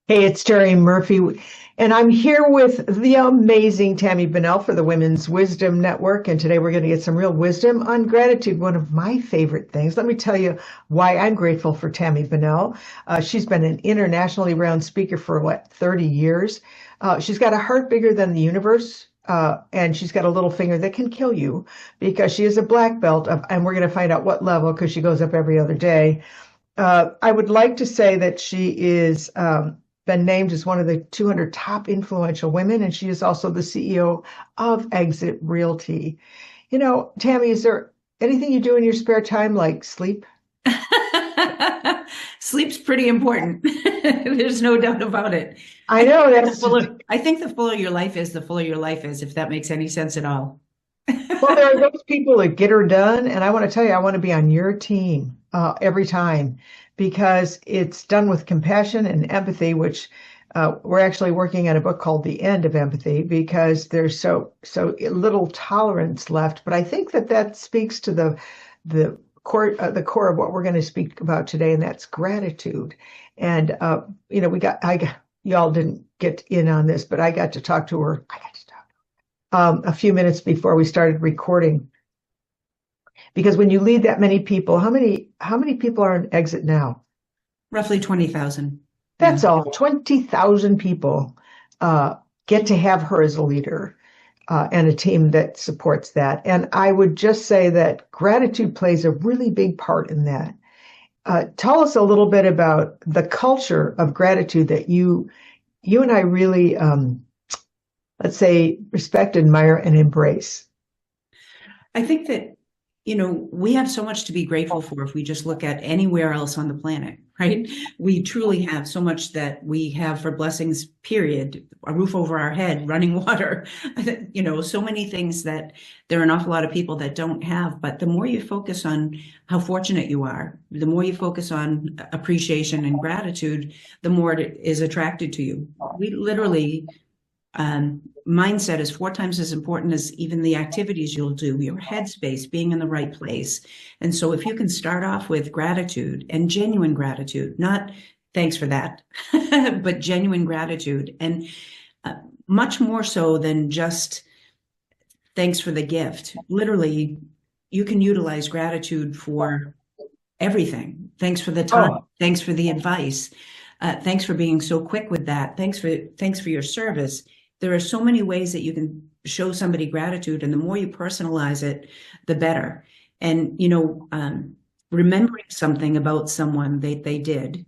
Hey, it's Terri Murphy, and I'm here with the amazing Tami Bonnell for the Women's Wisdom Network. And today we're going to get some real wisdom on gratitude, one of my favorite things. Let me tell you why I'm grateful for Tami Bonnell. She's been an internationally renowned speaker for 30 years. She's got a heart bigger than the universe. And she's got a little finger that can kill you because she is a black belt, and we're going to find out what level because she goes up every other day. I would like to say that she is been named as one of the 200 top influential women, and she is also the CEO of Exit Realty. Tami, is there anything you do in your spare time like sleep? Sleep's pretty important. There's no doubt about it. I know that's I think the fuller your life is, the fuller your life is, if that makes any sense at all. well, there are those people that get her done, and I want to tell you, I want to be on your team every time because it's done with compassion and empathy, which we're actually working on a book called The End of Empathy because there's so little tolerance left. But I think that speaks to the core of what we're going to speak about today, and that's gratitude. And y'all didn't get in on this, but I got to talk to her. I got to talk a few minutes before we started recording. Because when you lead that many people, how many people are in Exit now? Roughly 20,000. Yeah. That's all. 20,000 people get to have her as a leader and a team that supports that. And I would just say that gratitude plays a really big part in that. Tell us a little bit about the culture of gratitude that you and I really, let's say, respect, admire, and embrace. I think that, we have so much to be grateful for if we just look at anywhere else on the planet, right? We truly have so much that we have for blessings, period. A roof over our head, running water, so many things that there are an awful lot of people that don't have. But the more you focus on how fortunate you are, the more you focus on appreciation and gratitude, the more it is attracted to you. We literally mindset is 4 times as important as even the activities you'll do, your headspace, being in the right place. And so if you can start off with gratitude and genuine gratitude, not thanks for that, but genuine gratitude, and much more so than just thanks for the gift. Literally, you can utilize gratitude for everything. Thanks for the time. Oh, Thanks for the advice. Thanks for being so quick with that. Thanks for your service. There are so many ways that you can show somebody gratitude, and the more you personalize it, the better. And remembering something about someone they did,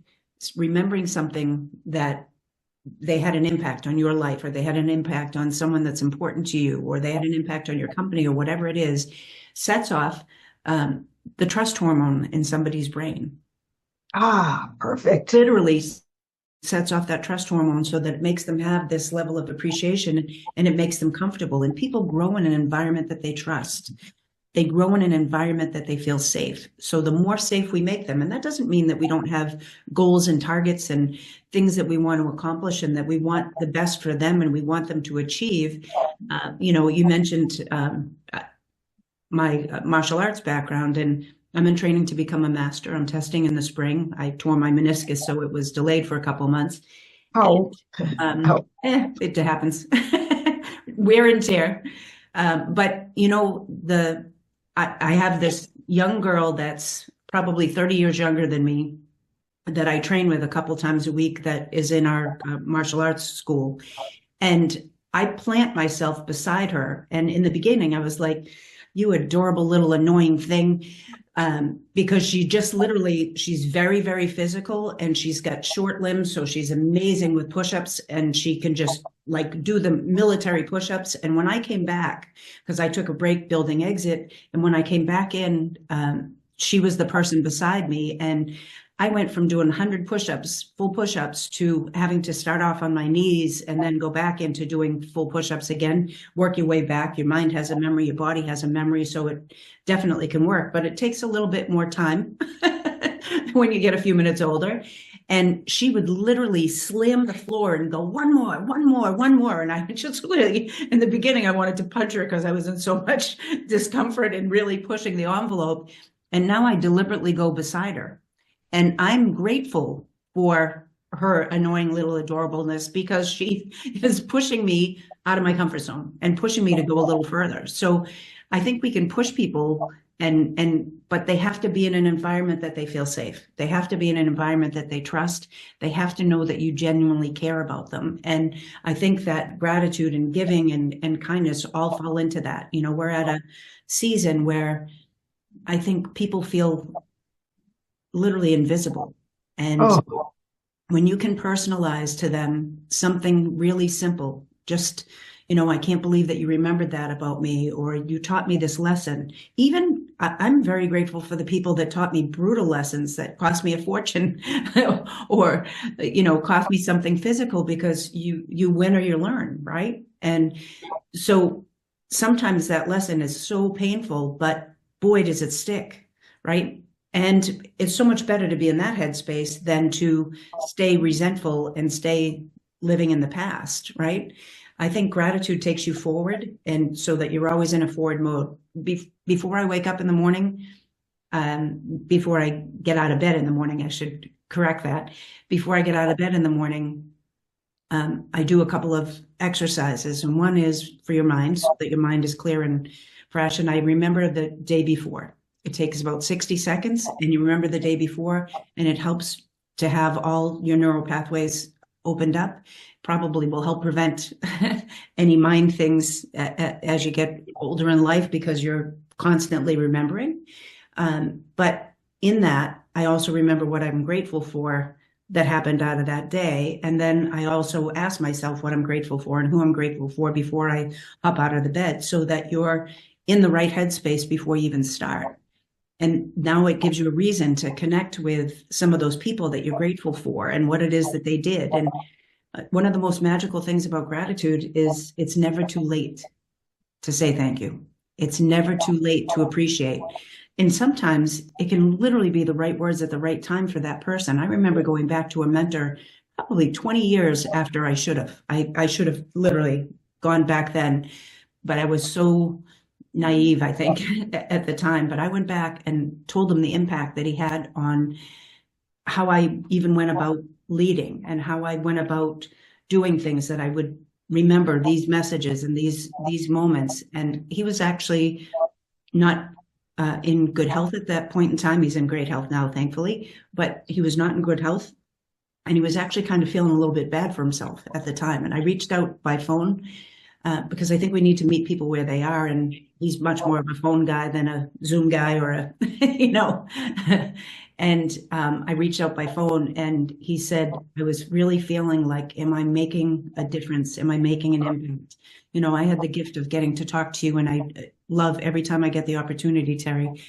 remembering something that they had an impact on your life, or they had an impact on someone that's important to you, or they had an impact on your company, or whatever it is, sets off the trust hormone in somebody's brain. perfect. Literally sets off that trust hormone so that it makes them have this level of appreciation, and it makes them comfortable. And people grow in an environment that they trust. They grow in an environment that they feel safe. So the more safe we make them, and that doesn't mean that we don't have goals and targets and things that we want to accomplish and that we want the best for them and we want them to achieve. You mentioned my martial arts background, and I'm in training to become a master. I'm testing in the spring. I tore my meniscus, so it was delayed for a couple of months. Oh, It happens. Wear and tear. But I have this young girl that's probably 30 years younger than me that I train with a couple times a week that is in our martial arts school. And I plant myself beside her. And in the beginning, I was like, you adorable little annoying thing. Because she's very, very physical, and she's got short limbs. So she's amazing with push-ups, and she can just like do the military push-ups. And when I came back, because I took a break building Exit, and when I came back in, she was the person beside me. And I went from doing 100 push-ups, full push-ups, to having to start off on my knees and then go back into doing full push-ups again. Work your way back. Your mind has a memory, your body has a memory, so it definitely can work, but it takes a little bit more time when you get a few minutes older. And she would literally slam the floor and go, one more, one more, one more. And I just literally, in the beginning, I wanted to punch her because I was in so much discomfort and really pushing the envelope. And now I deliberately go beside her. And I'm grateful for her annoying little adorableness because she is pushing me out of my comfort zone and pushing me to go a little further. So I think we can push people but they have to be in an environment that they feel safe. They have to be in an environment that they trust. They have to know that you genuinely care about them. And I think that gratitude and giving and kindness all fall into that. You know, we're at a season where I think people feel literally invisible. And Oh, when you can personalize to them something really simple, just, I can't believe that you remembered that about me, or you taught me this lesson. Even I'm very grateful for the people that taught me brutal lessons that cost me a fortune or, cost me something physical, because you win or you learn, right? And so sometimes that lesson is so painful, but boy, does it stick, right? And it's so much better to be in that headspace than to stay resentful and stay living in the past, right? I think gratitude takes you forward, and so that you're always in a forward mode. Before I wake up in the morning, before I get out of bed in the morning, I should correct that. Before I get out of bed in the morning, I do a couple of exercises, and one is for your mind, so that your mind is clear and fresh. And I remember the day before. It takes about 60 seconds, and you remember the day before, and it helps to have all your neural pathways opened up. Probably will help prevent any mind things as you get older in life, because you're constantly remembering. But in that, I also remember what I'm grateful for that happened out of that day. And then I also ask myself what I'm grateful for and who I'm grateful for before I hop out of the bed, so that you're in the right headspace before you even start. And now it gives you a reason to connect with some of those people that you're grateful for and what it is that they did. And one of the most magical things about gratitude is it's never too late to say thank you. It's never too late to appreciate. And sometimes it can literally be the right words at the right time for that person. I remember going back to a mentor probably 20 years after I should have. I should have literally gone back then, but I was so naive, I think, at the time. But I went back and told him the impact that he had on how I even went about leading and how I went about doing things, that I would remember these messages and these moments. And he was actually not in good health at that point in time. He's in great health now, thankfully, but he was not in good health. And he was actually kind of feeling a little bit bad for himself at the time. And I reached out by phone because I think we need to meet people where they are. And he's much more of a phone guy than a Zoom guy or a, And I reached out by phone, and he said, I was really feeling like, am I making a difference? Am I making an impact? I had the gift of getting to talk to you, and I love every time I get the opportunity, Terri.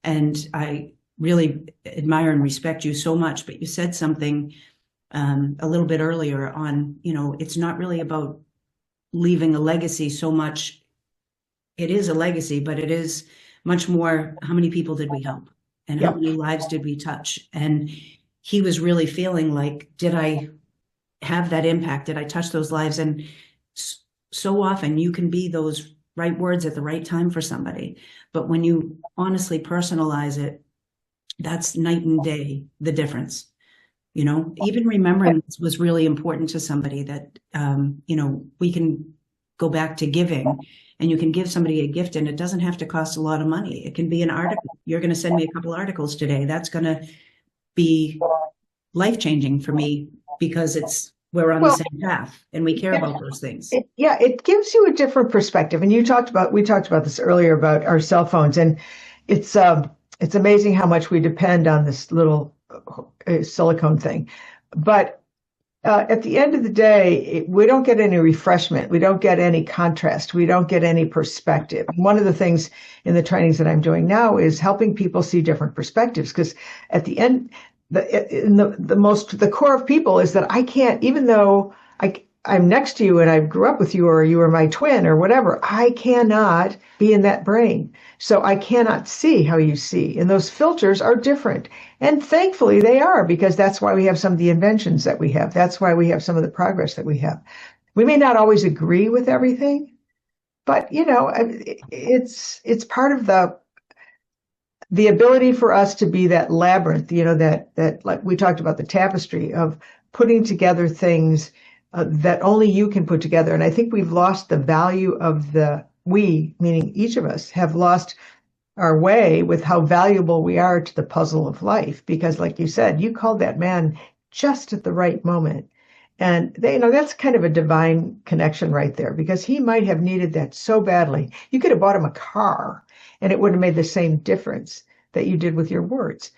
And I really admire and respect you so much. But you said something a little bit earlier on, it's not really about leaving a legacy so much. It is a legacy, but it is much more, how many people did we help? And how many lives did we touch? And he was really feeling like, did I have that impact? Did I touch those lives? And so often you can be those right words at the right time for somebody. But when you honestly personalize it, that's night and day, the difference. Even remembering was really important to somebody, that, we can go back to giving. And you can give somebody a gift, and it doesn't have to cost a lot of money. It can be an article. You're going to send me a couple articles today. That's going to be life-changing for me, because we're on the same path and we care about those things. It gives you a different perspective. And we talked about this earlier about our cell phones, and it's amazing how much we depend on this little silicone thing. But at the end of the day, we don't get any refreshment. We don't get any contrast. We don't get any perspective. One of the things in the trainings that I'm doing now is helping people see different perspectives, because at the end, the core of people is that I can't, even though I'm next to you and I grew up with you, or you were my twin or whatever, I cannot be in that brain. So I cannot see how you see. And those filters are different. And thankfully they are, because that's why we have some of the inventions that we have. That's why we have some of the progress that we have. We may not always agree with everything, but it's part of the ability for us to be that labyrinth, that like we talked about, the tapestry of putting together things that only you can put together. And I think we've lost the value of we, meaning each of us, have lost our way with how valuable we are to the puzzle of life. Because like you said, you called that man just at the right moment. And that's kind of a divine connection right there, because he might have needed that so badly. You could have bought him a car and it would have made the same difference that you did with your words.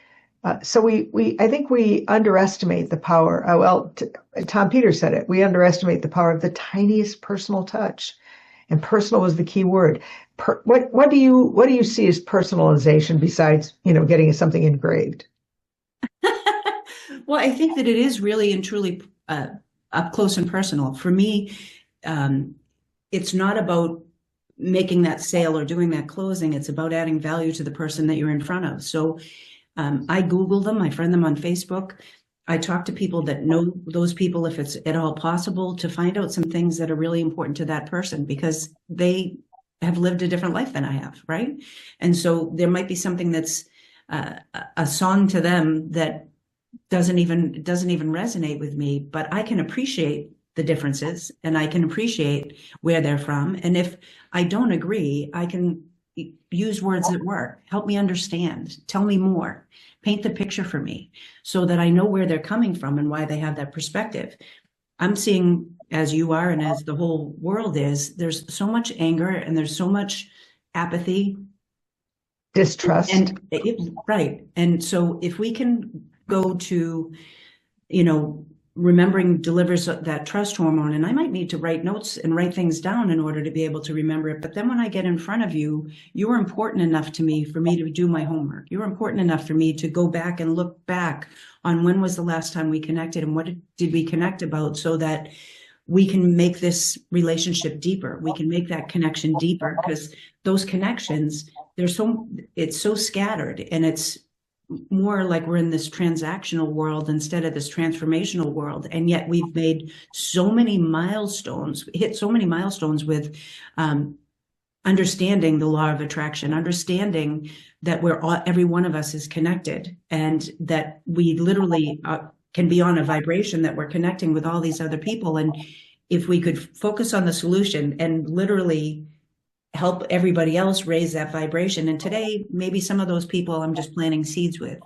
So I think we underestimate the power. Tom Peters said it. We underestimate the power of the tiniest personal touch, and personal was the key word. What do you see as personalization besides getting something engraved? Well, I think that it is really and truly up close and personal. For me, it's not about making that sale or doing that closing. It's about adding value to the person that you're in front of. So I Google them, I friend them on Facebook. I talk to people that know those people, if it's at all possible, to find out some things that are really important to that person, because they have lived a different life than I have, right? And so there might be something that's a song to them that doesn't even resonate with me, but I can appreciate the differences and I can appreciate where they're from. And if I don't agree, I can use words that work. Help me understand. Tell me more. Paint the picture for me so that I know where they're coming from and why they have that perspective. I'm seeing, as you are and as the whole world is, there's so much anger and there's so much apathy. Distrust. Right. And so if we can go to, remembering delivers that trust hormone, and I might need to write notes and write things down in order to be able to remember it. But then when I get in front of you, you're important enough to me for me to do my homework. You're important enough for me to go back and look back on when was the last time we connected and what did we connect about, so that we can make this relationship deeper. We can make that connection deeper, because those connections, it's so scattered, and it's more like we're in this transactional world instead of this transformational world. And yet we've made so many milestones, hit so many milestones with understanding the law of attraction, understanding that every one of us is connected, and that we literally can be on a vibration that we're connecting with all these other people. And if we could focus on the solution and literally help everybody else raise that vibration. And today, maybe some of those people I'm just planting seeds with,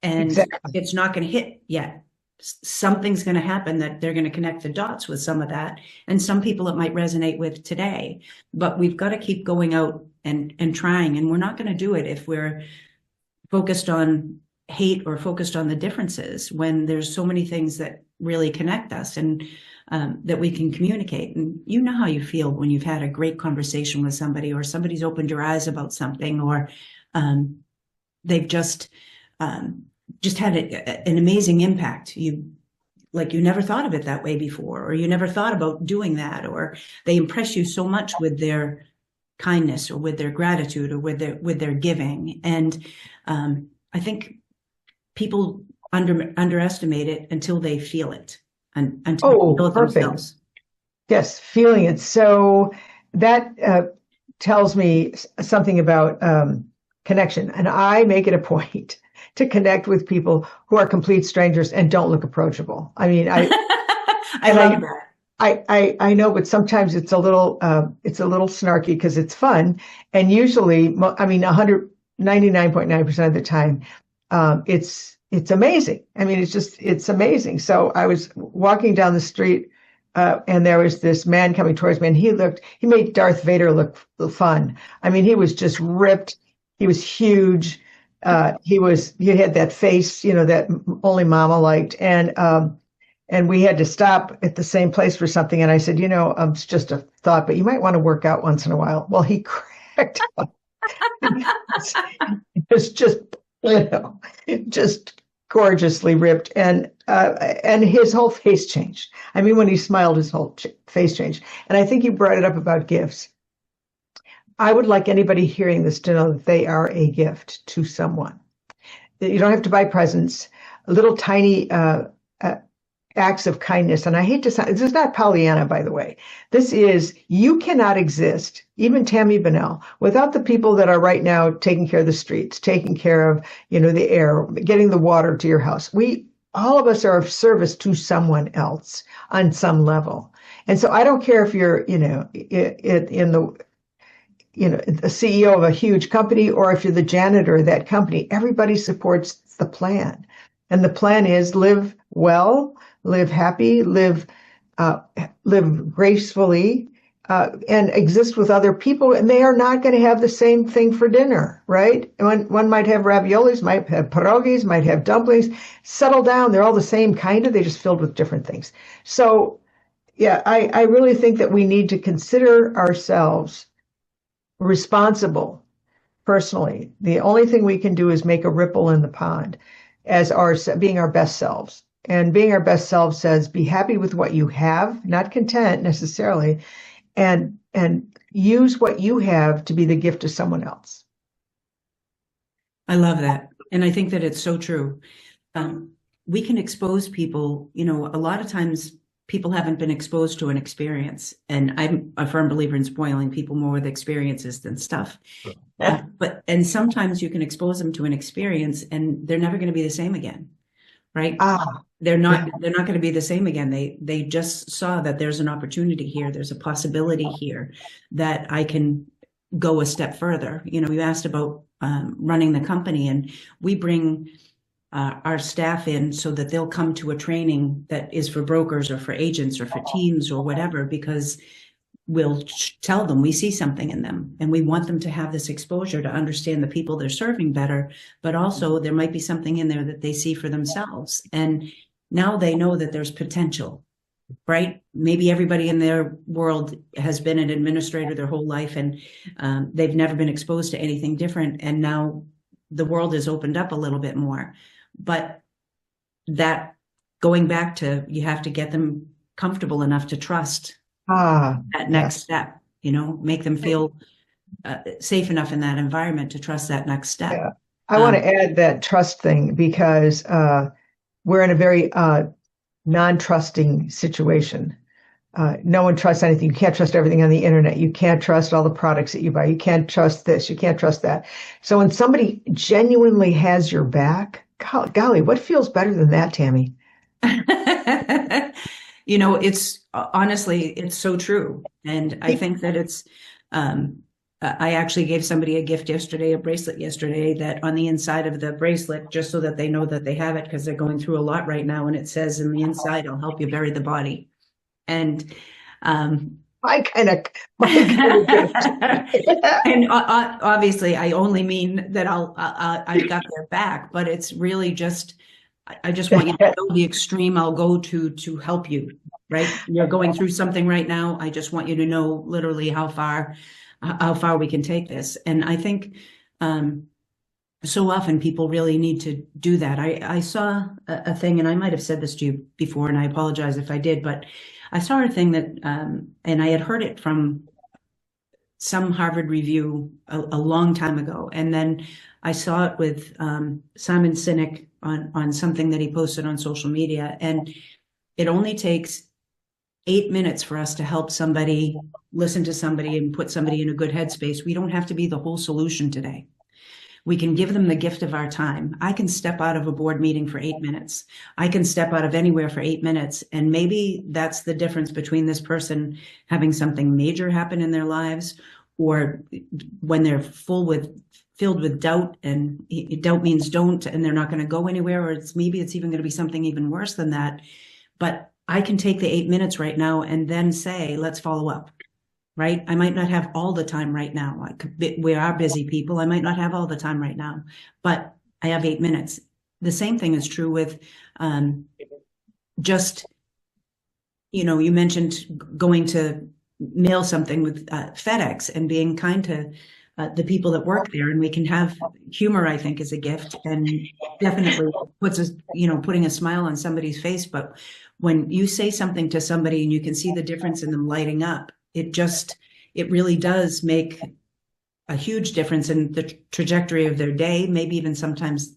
and exactly. It's not going to hit yet. Something's going to happen that they're going to connect the dots with some of that. And some people it might resonate with today, but we've got to keep going out and trying. And we're not going to do it if we're focused on hate or focused on the differences, when there's so many things that really connect us and that we can communicate. And you know how you feel when you've had a great conversation with somebody, or somebody's opened your eyes about something, or they've just had an amazing impact. You never thought of it that way before, or you never thought about doing that, or they impress you so much with their kindness or with their gratitude or with their giving. And I think people underestimate it until they feel it. Until they feel it themselves. Yes, feeling it. So that tells me something about connection. And I make it a point to connect with people who are complete strangers and don't look approachable. I mean, I love that. I know, but sometimes it's a little snarky because it's fun. And usually, 99.9% of the time, it's amazing. I mean, it's amazing. So I was walking down the street, and there was this man coming towards me, and he made Darth Vader look fun. I mean, he was just ripped. He was huge. He had that face, that only Mama liked. And we had to stop at the same place for something. And I said, it's just a thought, but you might want to work out once in a while. Well, he cracked up. It was just gorgeously ripped, and his whole face changed. I mean, when he smiled, his whole face changed. And I think you brought it up about gifts. I would like anybody hearing this to know that they are a gift to someone. You don't have to buy presents. Little tiny acts of kindness. And I hate to sound, this is not Pollyanna, by the way. This is, you cannot exist, even Tami Bonnell, without the people that are right now taking care of the streets, taking care of, the air, getting the water to your house. all of us are of service to someone else on some level. And so I don't care if you're, in the, a CEO of a huge company, or if you're the janitor of that company, everybody supports the plan. And the plan is live well, live happy, live gracefully, and exist with other people. And they are not going to have the same thing for dinner, right? One might have raviolis, might have pierogies, might have dumplings. Settle down. They're all the same kind of, they just filled with different things. So yeah, I really think that we need to consider ourselves responsible personally. The only thing we can do is make a ripple in the pond as being our best selves. And being our best selves says be happy with what you have, not content necessarily, and use what you have to be the gift to someone else. I love that. And I think that it's so true. We can expose people, a lot of times people haven't been exposed to an experience. And I'm a firm believer in spoiling people more with experiences than stuff. And sometimes you can expose them to an experience and they're never going to be the same again. Right? They're not going to be the same again. They just saw that there's an opportunity here. There's a possibility here that I can go a step further. You asked about running the company, and we bring our staff in so that they'll come to a training that is for brokers or for agents or for teams or whatever, because we'll tell them we see something in them and we want them to have this exposure to understand the people they're serving better, but also there might be something in there that they see for themselves. And now they know that there's potential, right? Maybe everybody in their world has been an administrator their whole life, and they've never been exposed to anything different. And now the world has opened up a little bit more. But that, going back to, you have to get them comfortable enough to trust that next step, make them feel safe enough in that environment to trust that next step. Yeah. I want to add that trust thing, because we're in a very non-trusting situation. No one trusts anything. You can't trust everything on the internet. You can't trust all the products that you buy. You can't trust this. You can't trust that. So when somebody genuinely has your back, golly, what feels better than that, Tami? It's honestly, it's so true. And I think that it's, I actually gave somebody a gift yesterday, a bracelet yesterday, that on the inside of the bracelet, just so that they know that they have it, because they're going through a lot right now. And it says in the inside, I'll help you bury the body. And, my kind of and obviously I only mean that I've got their back, but it's really just, I just want you to know the extreme I'll go to help you, right? You're going through something right now. I just want you to know literally how far we can take this. And I think so often people really need to do that. I saw a thing, and I might have said this to you before, and I apologize if I did, but I saw a thing that, and I had heard it from some Harvard review a long time ago. And then I saw it with Simon Sinek on something that he posted on social media. And it only takes 8 minutes for us to help somebody, listen to somebody, and put somebody in a good headspace. We don't have to be the whole solution today. We can give them the gift of our time. I can step out of a board meeting for 8 minutes. I can step out of anywhere for 8 minutes. And maybe that's the difference between this person having something major happen in their lives, or when they're filled with doubt, and doubt means don't, and they're not going to go anywhere, or maybe it's even going to be something even worse than that. But I can take the 8 minutes right now and then say, let's follow up. Right? I might not have all the time right now. We are busy people. I might not have all the time right now, but I have 8 minutes. The same thing is true with just, you mentioned going to mail something with FedEx and being kind to the people that work there. And we can have humor, I think, is a gift, and definitely puts us, putting a smile on somebody's face. But when you say something to somebody and you can see the difference in them lighting up, it really does make a huge difference in the trajectory of their day, maybe even sometimes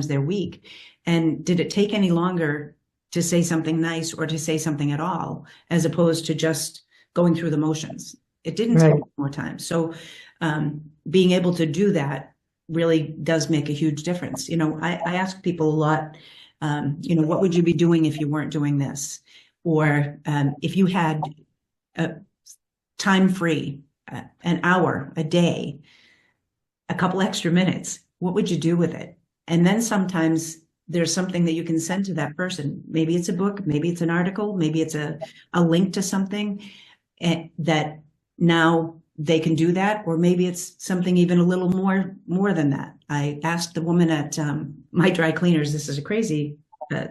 their week. And did it take any longer to say something nice or to say something at all, as opposed to just going through the motions? It didn't take more time. So being able to do that really does make a huge difference. I ask people a lot, What would you be doing if you weren't doing this? Or if you had time free, an hour a day, a couple extra minutes, what would you do with it? And then sometimes there's something that you can send to that person. Maybe it's a book, maybe it's an article, maybe it's a link to something that now they can do that, or maybe it's something even a little more than that. I asked the woman at my dry cleaners, this is a crazy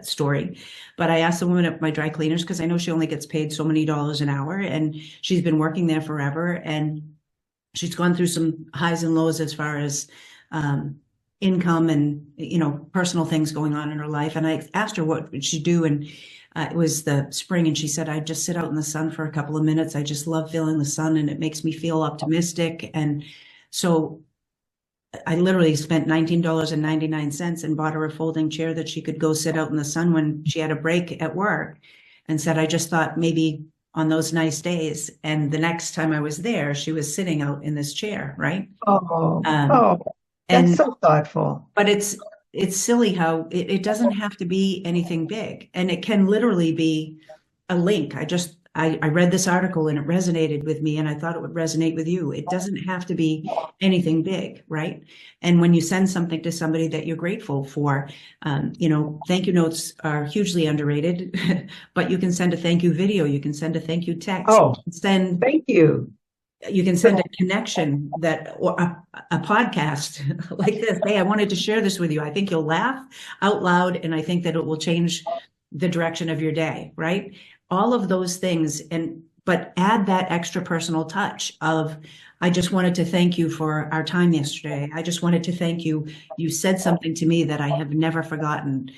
story, but I asked the woman at my dry cleaners because I know she only gets paid so many dollars an hour, and she's been working there forever, and she's gone through some highs and lows as far as income and personal things going on in her life. And I asked her what would she do, and it was the spring, and she said, I just sit out in the sun for a couple of minutes. I just love feeling the sun, and it makes me feel optimistic. And so I literally spent $19.99 and bought her a folding chair that she could go sit out in the sun when she had a break at work, and said, I just thought maybe on those nice days. And the next time I was there, she was sitting out in this chair, right? That's so thoughtful. But it's silly how it doesn't have to be anything big, and it can literally be a link. I read this article and it resonated with me, and I thought it would resonate with you. It doesn't have to be anything big, right? And when you send something to somebody that you're grateful for, thank you notes are hugely underrated, but you can send a thank you video. You can send a thank you text. Oh, thank you. You can send a connection or a podcast like this. Hey, I wanted to share this with you. I think you'll laugh out loud, and I think that it will change the direction of your day, right? All of those things, but add that extra personal touch of, I just wanted to thank you for our time yesterday. I just wanted to thank you. You said something to me that I have never forgotten.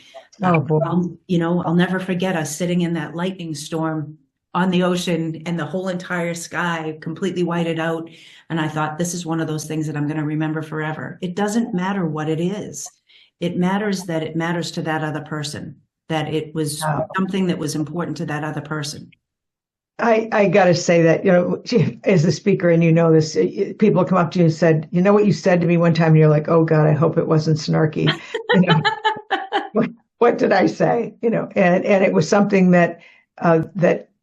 Oh, boy. I'll never forget us sitting in that lightning storm on the ocean, and the whole entire sky completely whited out. And I thought, this is one of those things that I'm going to remember forever. It doesn't matter what it is. It matters that it matters to that other person, that it was something that was important to that other person. I got to say that, as a speaker, and this, people come up to you and said, you know what you said to me one time, and you're like, oh God, I hope it wasn't snarky. What did I say? And it was something that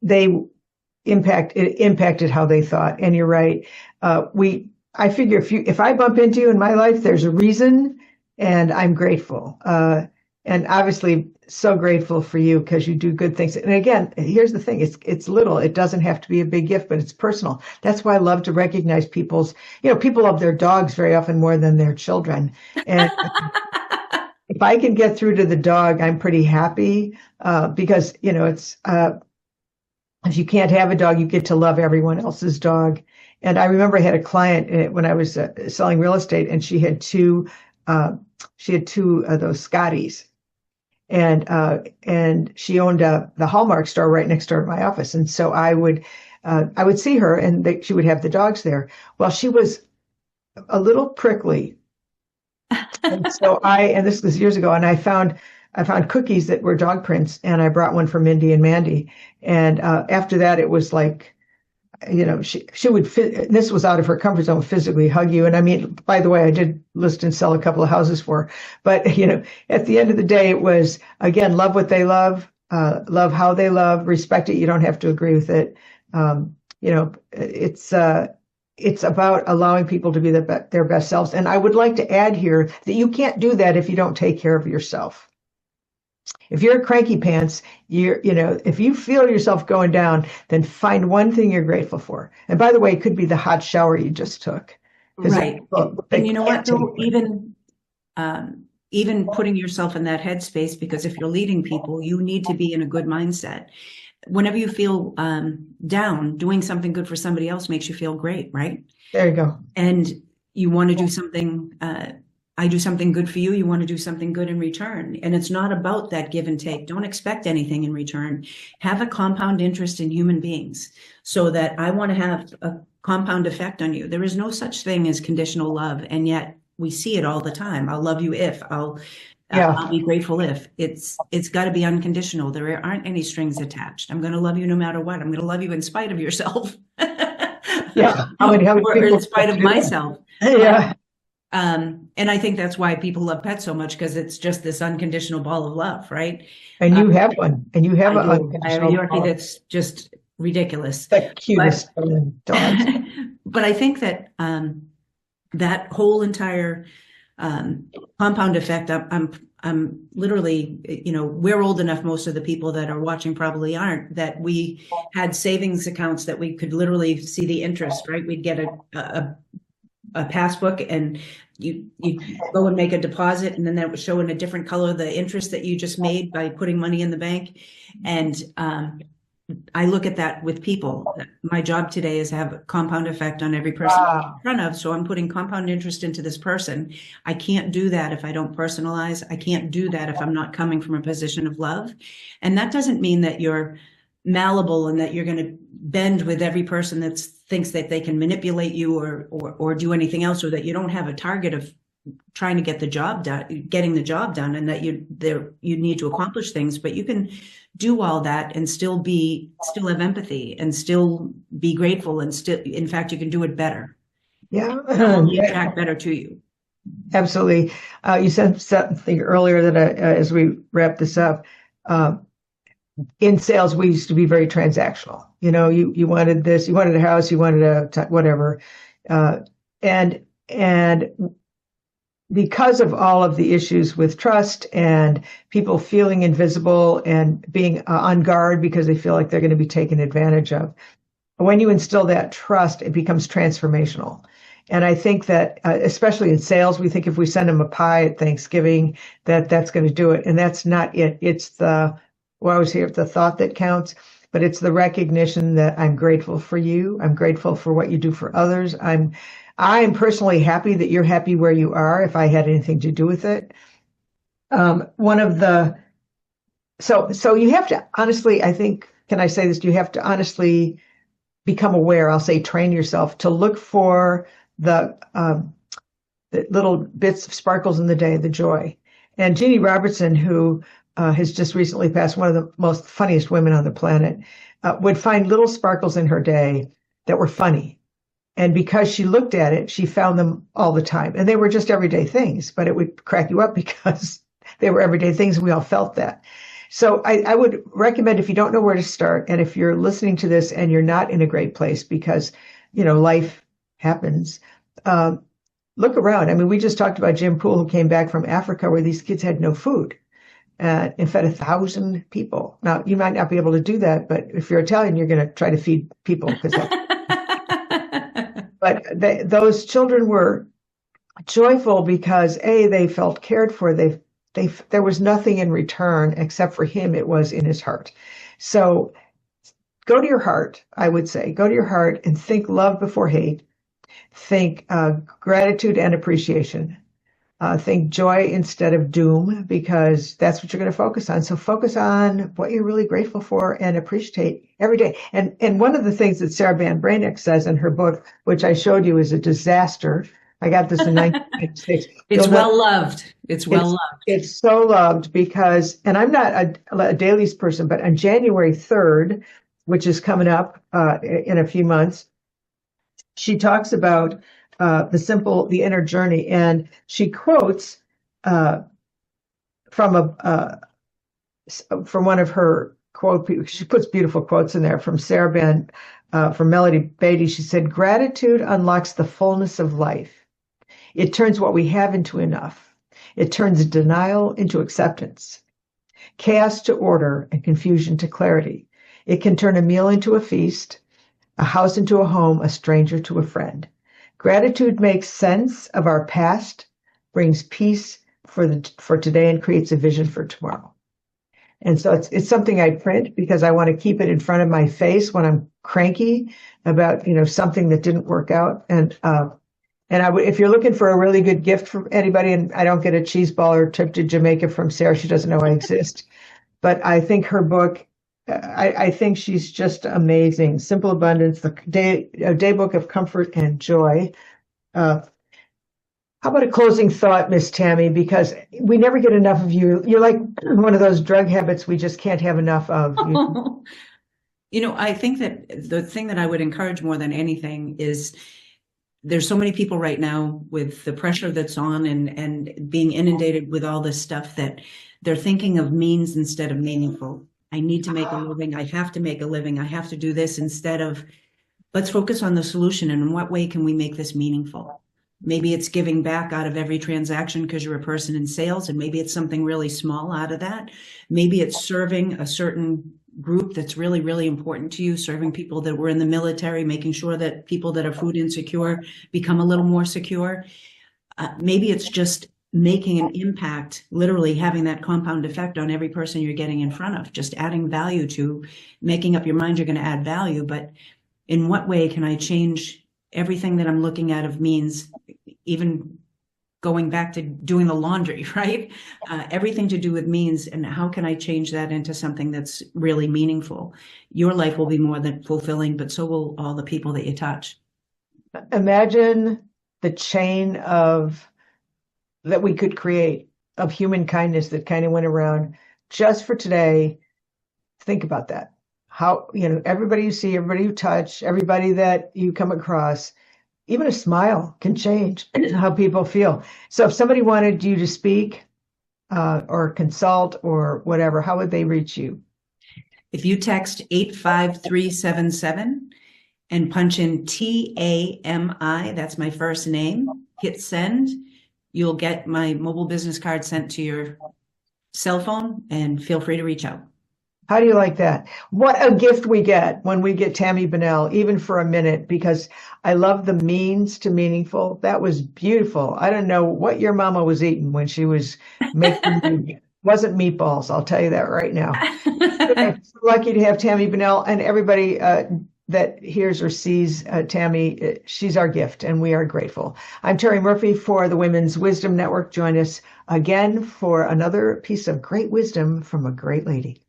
it impacted how they thought. And you're right. I figure if I bump into you in my life, there's a reason, and I'm grateful. And obviously so grateful for you because you do good things. And again, here's the thing. It's little. It doesn't have to be a big gift, but it's personal. That's why I love to recognize people love their dogs very often more than their children. And if I can get through to the dog, I'm pretty happy, because, it's, if you can't have a dog, you get to love everyone else's dog. And I remember I had a client when I was selling real estate, and she had two of those Scotties, and she owned the Hallmark store right next door to my office. And so I would see her, and she would have the dogs there. Well, she was a little prickly. And so and this was years ago, and I found cookies that were dog prints, and I brought one for Mindy and Mandy. And after that, it was like, she would this was out of her comfort zone, physically hug you. And I mean, by the way, I did list and sell a couple of houses for her. But, at the end of the day, it was, again, love what they love, love how they love, respect it. You don't have to agree with it. It's about allowing people to be their best selves. And I would like to add here that you can't do that if you don't take care of yourself. If you're a cranky pants, if you feel yourself going down, then find one thing you're grateful for. And by the way, it could be the hot shower you just took. Right. And you know what, though, even putting yourself in that headspace, because if you're leading people, you need to be in a good mindset. Whenever you feel down, doing something good for somebody else makes you feel great, right? There you go. And you want to do something, I do something good for you, you want to do something good in return. And it's not about that give and take. Don't expect anything in return. Have a compound interest in human beings so that I want to have a compound effect on you. There is no such thing as conditional love. And yet we see it all the time. I'll love you if, I'll be grateful if. It's got to be unconditional. There aren't any strings attached. I'm going to love you no matter what. I'm going to love you in spite of yourself. Yeah. Or in spite of myself. Yeah. And I think that's why people love pets so much, because it's just this unconditional ball of love, right? And you have one, and you have I an do. I have a unconditional Yorkie love. that's just ridiculous. The But cutest dogs. but I think that that whole entire compound effect. I'm literally, we're old enough. Most of the people that are watching probably aren't. That we had savings accounts that we could literally see the interest. Right? We'd get a passbook, and you go and make a deposit, and then that would show in a different color the interest that you just made by putting money in the bank. And I look at that with people. My job today is to have a compound effect on every person I'm in front of. So I'm putting compound interest into this person. I can't do that if I don't personalize. I can't do that if I'm not coming from a position of love. And that doesn't mean that you're malleable and that you're going to bend with every person that thinks that they can manipulate you or do anything else, or that you don't have a target of trying to get the job done, getting the job done, and that you need to accomplish things. But you can do all that and still have empathy and still be grateful, and still, in fact, you can do it better. Yeah. Only attract better to you. Absolutely. You said something earlier that as we wrap this up, in sales, we used to be very transactional. You wanted this, you wanted a house, you wanted whatever. And because of all of the issues with trust and people feeling invisible and being on guard because they feel like they're going to be taken advantage of, when you instill that trust, it becomes transformational. And I think that, especially in sales, we think if we send them a pie at Thanksgiving, that's going to do it. And that's not it. It's I always hear the thought that counts, but it's the recognition that I'm grateful for you. I'm grateful for what you do for others. I'm personally happy that you're happy where you are, if I had anything to do with it. So you have to honestly, I think, can I say this? You have to honestly become aware. I'll say train yourself to look for the little bits of sparkles in the day, the joy. And Jeannie Robertson, who has just recently passed, one of the most funniest women on the planet, would find little sparkles in her day that were funny. And because she looked at it, she found them all the time. And they were just everyday things, but it would crack you up because they were everyday things, and we all felt that. So I would recommend, if you don't know where to start, and if you're listening to this and you're not in a great place because, life happens, look around. I mean, we just talked about Jim Poole, who came back from Africa where these kids had no food. And fed 1,000 people. Now, you might not be able to do that, but if you're Italian, you're going to try to feed people. But those children were joyful because, they felt cared for. There was nothing in return except for him. It was in his heart. So go to your heart, I would say. Go to your heart and think love before hate. Think gratitude and appreciation. Think joy instead of doom, because that's what you're going to focus on. So focus on what you're really grateful for and appreciate every day. And one of the things that Sarah Van Brainick says in her book, which I showed you, is a disaster. I got this in 1996. It's well loved. It's well loved. It's so loved because, and I'm not a dailies person, but on January 3rd, which is coming up in a few months, she talks about the inner journey, and she quotes from one of her quote. She puts beautiful quotes in there from Sarah Ben, from Melody Beatty. She said, "Gratitude unlocks the fullness of life. It turns what we have into enough. It turns denial into acceptance, chaos to order, and confusion to clarity. It can turn a meal into a feast, a house into a home, a stranger to a friend. Gratitude makes sense of our past, brings peace for today, and creates a vision for tomorrow." And so it's something I print because I want to keep it in front of my face when I'm cranky about something that didn't work out. And if you're looking for a really good gift from anybody, and I don't get a cheese ball or trip to Jamaica from Sarah, she doesn't know I exist. But I think her book, I think she's just amazing. Simple Abundance, a day book of comfort and joy. How about a closing thought, Miss Tami? Because we never get enough of you. You're like one of those drug habits we just can't have enough of. I think that the thing that I would encourage more than anything is there's so many people right now with the pressure that's on and being inundated with all this stuff that they're thinking of means instead of meaningful. I need to make a living. I have to make a living. I have to do this instead of let's focus on the solution and in what way can we make this meaningful? Maybe it's giving back out of every transaction because you're a person in sales, and maybe it's something really small out of that. Maybe it's serving a certain group that's really, really important to you, serving people that were in the military, making sure that people that are food insecure become a little more secure. Maybe it's just making an impact, literally having that compound effect on every person you're getting in front of, just adding value to, making up your mind you're going to add value. But in what way can I change everything that I'm looking at of means, even going back to doing the laundry, right? Everything to do with means, and how can I change that into something that's really meaningful? Your life will be more than fulfilling, but so will all the people that you touch. Imagine the chain of that we could create of human kindness that kind of went around just for today. Think about that. How, everybody you see, everybody you touch, everybody that you come across, even a smile can change how people feel. So if somebody wanted you to speak or consult or whatever, how would they reach you? If you text 85377 and punch in TAMI, that's my first name, hit send, you'll get my mobile business card sent to your cell phone, and feel free to reach out. How do you like that? What a gift we get when we get Tami Bonnell, even for a minute, because I love the means to meaningful. That was beautiful. I don't know what your mama was eating when she was making wasn't meatballs. I'll tell you that right now. I'm so lucky to have Tami Bonnell, and everybody that hears or sees Tami. She's our gift, and we are grateful. I'm Terri Murphy for the Women's Wisdom Network. Join us again for another piece of great wisdom from a great lady.